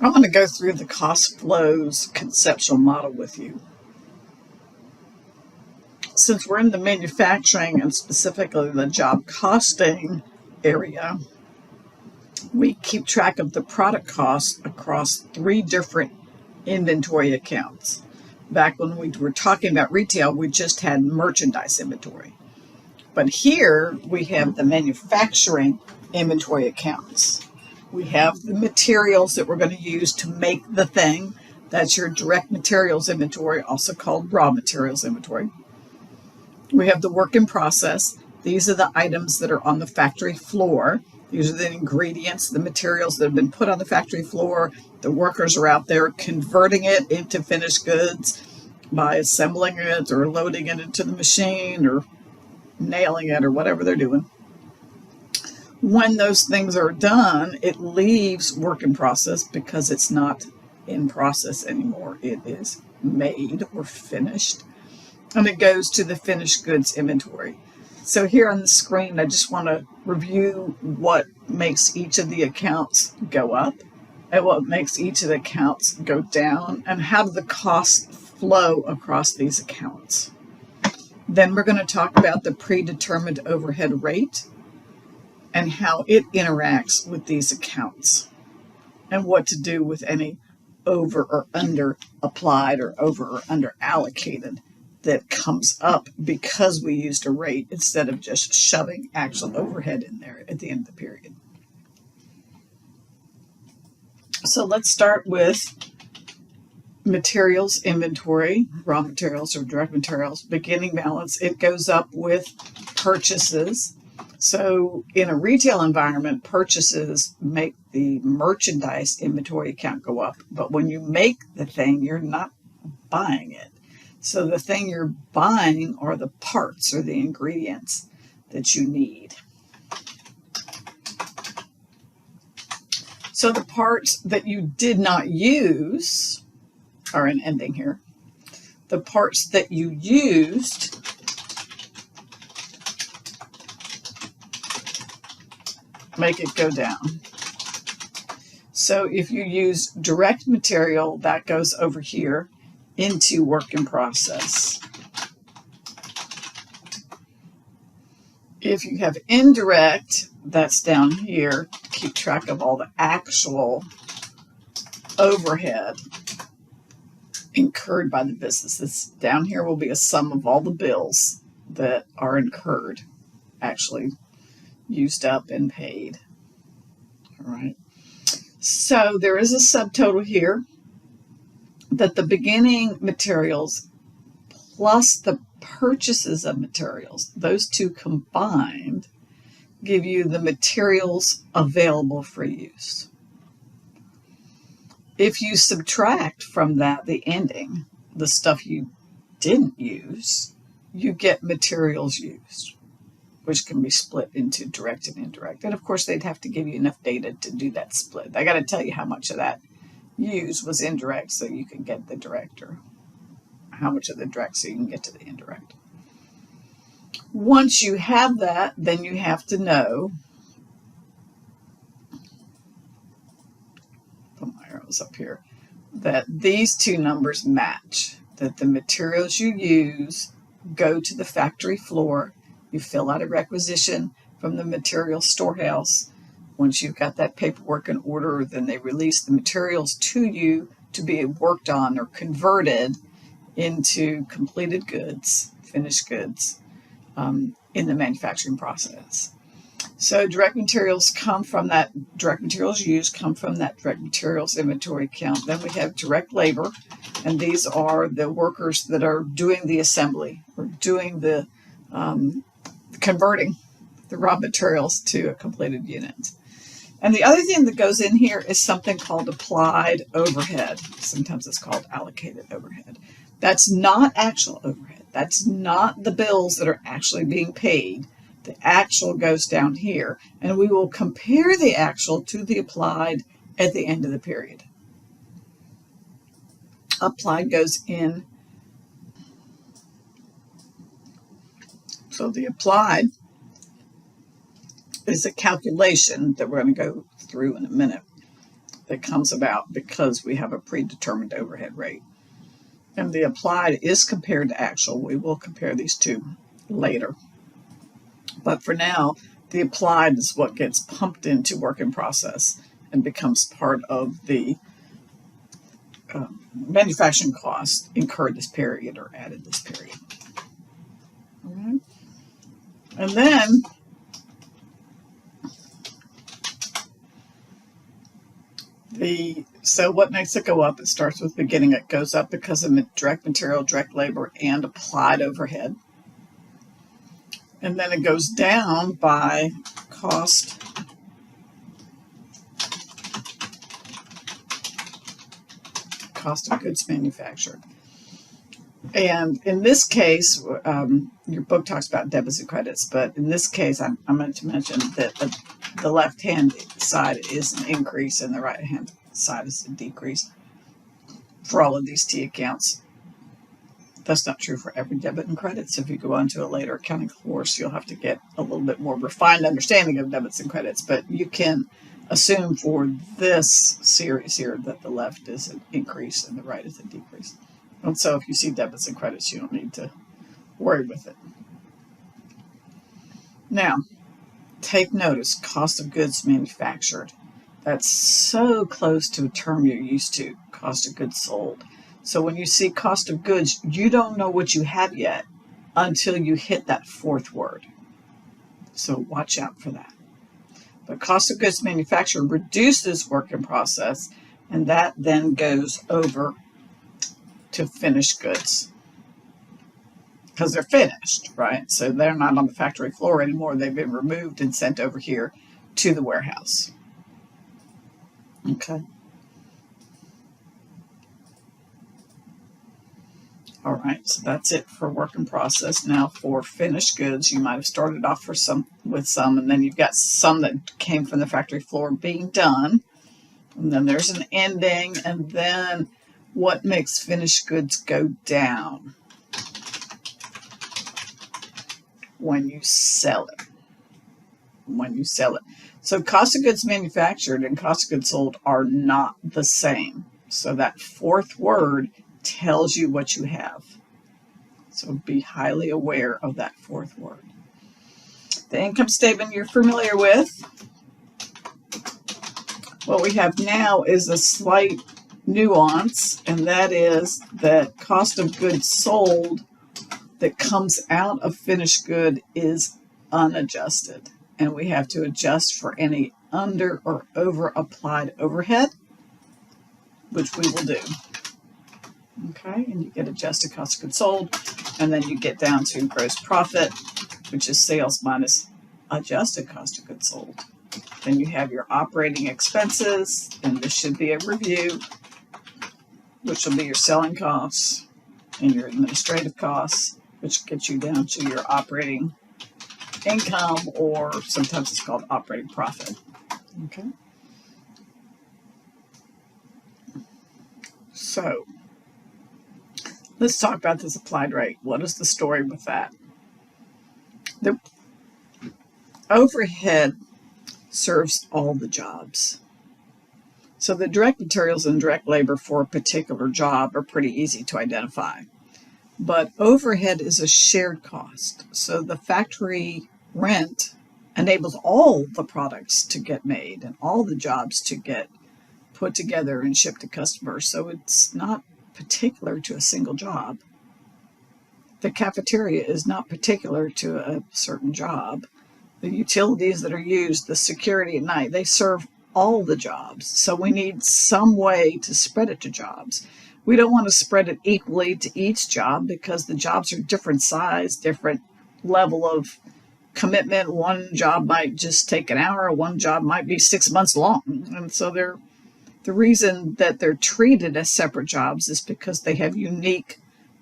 I'm going to go through the cost flows conceptual model with you. Since we're in the manufacturing and specifically the job costing area, we keep track of the product costs across 3 different inventory accounts. Back when we were talking about retail, we just had merchandise inventory. But here we have the manufacturing inventory accounts. We have the materials that we're going to use to make the thing. That's your direct materials inventory, also called raw materials inventory. We have the work in process. These are the items that are on the factory floor. These are the ingredients, the materials that have been put on the factory floor. The workers are out there converting it into finished goods by assembling it or loading it into the machine or nailing it or whatever they're doing. When those things are done, it leaves work in process because it's not in process anymore. It is made or finished, and it goes to the finished goods inventory. So here on the screen, I just want to review what makes each of the accounts go up and what makes each of the accounts go down, and how do the costs flow across these accounts. Then we're going to talk about the predetermined overhead rate and how it interacts with these accounts, and what to do with any over or under applied or over or under allocated that comes up because we used a rate instead of just shoving actual overhead in there at the end of the period. So let's start with materials inventory, raw materials or direct materials, beginning balance. It goes up with purchases. So in a retail environment, purchases make the merchandise inventory account go up. But when you make the thing, you're not buying it. So the thing you're buying are the parts or the ingredients that you need. So the parts that you did not use are an ending here. The parts that you used make it go down. So if you use direct material, that goes over here into work in process. If you have indirect, that's down here. Keep track of all the actual overhead incurred by the business. This down here will be a sum of all the bills that are incurred, actually used up and paid. All right. So there is a subtotal here that the beginning materials plus the purchases of materials, those two combined, give you the materials available for use. If you subtract from that the ending, the stuff you didn't use, you get materials used, which can be split into direct and indirect. And of course, they'd have to give you enough data to do that split. I got to tell you how much of that used was indirect so you can get the direct, or how much of the direct so you can get to the indirect. Once you have that, then you have to know, put my arrows up here, that these two numbers match, that the materials you use go to the factory floor. You fill out a requisition from the material storehouse. Once you've got that paperwork in order, then they release the materials to you to be worked on or converted into completed goods, finished goods, in the manufacturing process. So direct materials come from that, direct materials used come from that direct materials inventory account. Then we have direct labor, and these are the workers that are doing the assembly or doing the converting the raw materials to a completed unit. And the other thing that goes in here is something called applied overhead. Sometimes it's called allocated overhead. That's not actual overhead. That's not the bills that are actually being paid. The actual goes down here, and we will compare the actual to the applied at the end of the period. Applied goes in. So the applied is a calculation that we're going to go through in a minute. that comes about because we have a predetermined overhead rate. And the applied is compared to actual. We will compare these two later. But for now, the applied is what gets pumped into work in process and becomes part of the manufacturing cost incurred this period or added this period. All right. And then so what makes it go up? It starts with beginning. It goes up because of direct material, direct labor, and applied overhead. And then it goes down by cost of goods manufactured. And in this case, your book talks about debits and credits, but in this case, I meant to mention that the left-hand side is an increase and the right-hand side is a decrease for all of these T accounts. That's not true for every debit and credits. If you go on to a later accounting course, you'll have to get a little bit more refined understanding of debits and credits, but you can assume for this series here that the left is an increase and the right is a decrease. And so if you see debits and credits, you don't need to worry with it. Now, take notice, cost of goods manufactured. That's so close to a term you're used to, cost of goods sold. So when you see cost of goods, you don't know what you have yet until you hit that fourth word. So watch out for that. But cost of goods manufactured reduces work in process, and that then goes over to finished goods because they're finished, right? So they're not on the factory floor anymore. They've been removed and sent over here to the warehouse. Okay. All right, so that's it for work in process. Now for finished goods, you might have started off with some, and then you've got some that came from the factory floor being done. And then there's an ending, and then what makes finished goods go down? When you sell it. When you sell it. So cost of goods manufactured and cost of goods sold are not the same. So that fourth word tells you what you have. So be highly aware of that fourth word. The income statement you're familiar with. What we have now is a slight nuance, and that is that cost of goods sold that comes out of finished good is unadjusted. And we have to adjust for any under or over applied overhead, which we will do. Okay, and you get adjusted cost of goods sold, and then you get down to gross profit, which is sales minus adjusted cost of goods sold. Then you have your operating expenses, and this should be a review, which will be your selling costs and your administrative costs, which gets you down to your operating income, or sometimes it's called operating profit. Okay. So let's talk about this applied rate. What is the story with that? The overhead serves all the jobs. So the direct materials and direct labor for a particular job are pretty easy to identify. But overhead is a shared cost. So the factory rent enables all the products to get made and all the jobs to get put together and shipped to customers. So it's not particular to a single job. The cafeteria is not particular to a certain job. The utilities that are used, the security at night, they serve all the jobs. So we need some way to spread it to jobs. We don't want to spread it equally to each job because the jobs are different size, different level of commitment. One job might just take an hour, one job might be 6 months long. And so the reason that they're treated as separate jobs is because they have unique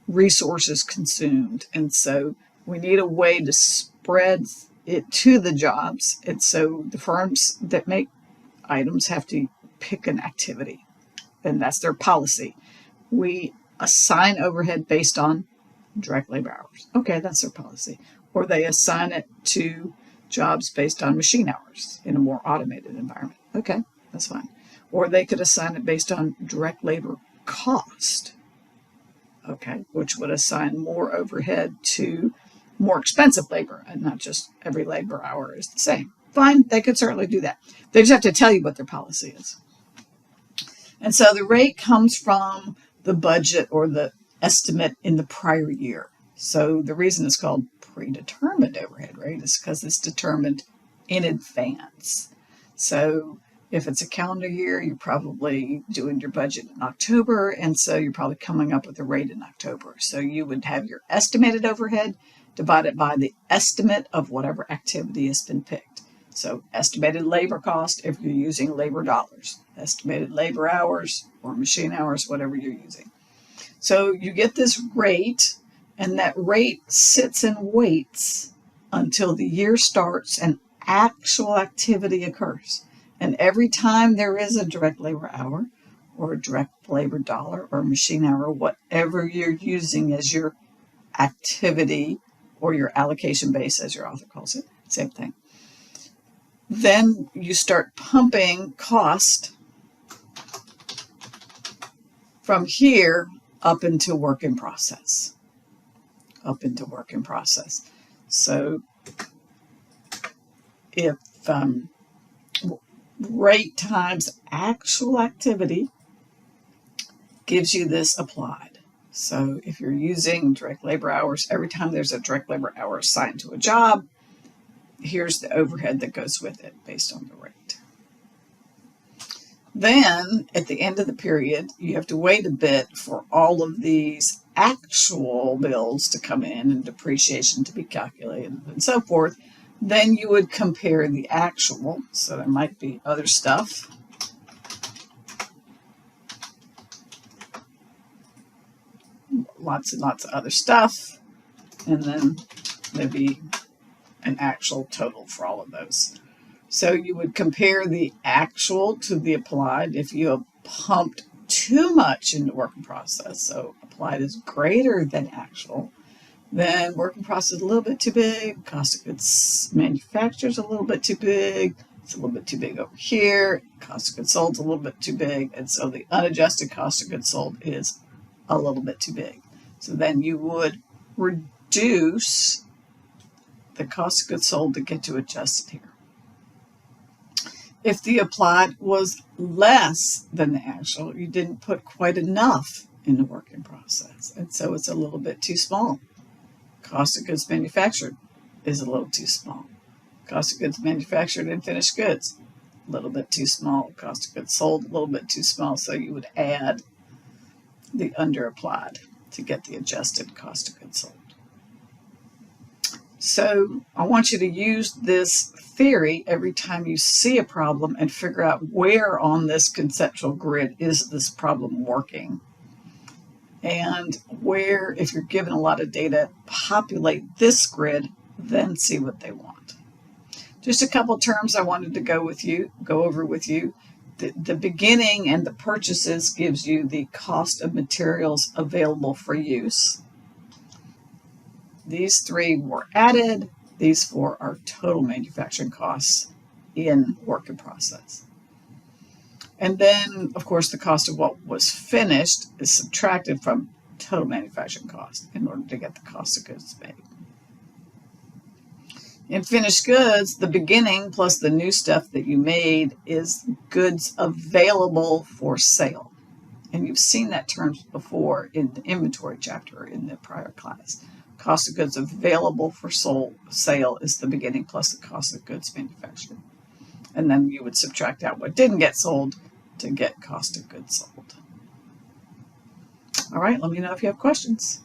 resources consumed. And so we need a way to spread it to the jobs. And so the firms that make items have to pick an activity, and that's their policy. We assign overhead based on direct labor hours. Okay, that's their policy. Or they assign it to jobs based on machine hours in a more automated environment. Okay, that's fine. or they could assign it based on direct labor cost, okay, which would assign more overhead to more expensive labor, and not just every labor hour is the same. Fine, they could certainly do that. They just have to tell you what their policy is. And so the rate comes from the budget or the estimate in the prior year. So the reason it's called predetermined overhead rate is because it's determined in advance. So if it's a calendar year, you're probably doing your budget in October, and so you're probably coming up with a rate in October. So you would have your estimated overhead divided by the estimate of whatever activity has been picked. So estimated labor cost if you're using labor dollars, estimated labor hours or machine hours, whatever you're using. So you get this rate, and that rate sits and waits until the year starts and actual activity occurs. And every time there is a direct labor hour or a direct labor dollar or machine hour, whatever you're using as your activity or your allocation base, as your author calls it, same thing. Then you start pumping cost from here up into work in process. So if rate times actual activity gives you this applied. So if you're using direct labor hours, every time there's a direct labor hour assigned to a job, here's the overhead that goes with it based on the rate. Then at the end of the period, you have to wait a bit for all of these actual bills to come in and depreciation to be calculated and so forth. Then you would compare the actual. So there might be other stuff. Lots and lots of other stuff. And then there'd be an actual total for all of those. So you would compare the actual to the applied. If you have pumped too much into work in process, so applied is greater than actual, then work in process is a little bit too big, cost of goods manufactured is a little bit too big, it's a little bit too big over here, cost of goods sold is a little bit too big, and so the unadjusted cost of goods sold is a little bit too big. So then you would reduce the cost of goods sold to get to adjusted here. If the applied was less than the actual, you didn't put quite enough in the work in process, and so it's a little bit too small. Cost of goods manufactured is a little too small. Cost of goods manufactured and finished goods, a little bit too small. Cost of goods sold, a little bit too small, so you would add the underapplied to get the adjusted cost of goods sold. So I want you to use this theory every time you see a problem and figure out where on this conceptual grid is this problem working. And where, if you're given a lot of data, populate this grid, then see what they want. Just a couple terms I wanted to go over with you. The beginning and the purchases gives you the cost of materials available for use. These three were added. These four are total manufacturing costs in work in process. And then, of course, the cost of what was finished is subtracted from total manufacturing cost in order to get the cost of goods made. In finished goods, the beginning plus the new stuff that you made is goods available for sale. And you've seen that term before in the inventory chapter in the prior class. Cost of goods available for sale is the beginning plus the cost of goods manufactured. And then you would subtract out what didn't get sold to get cost of goods sold. All right, let me know if you have questions.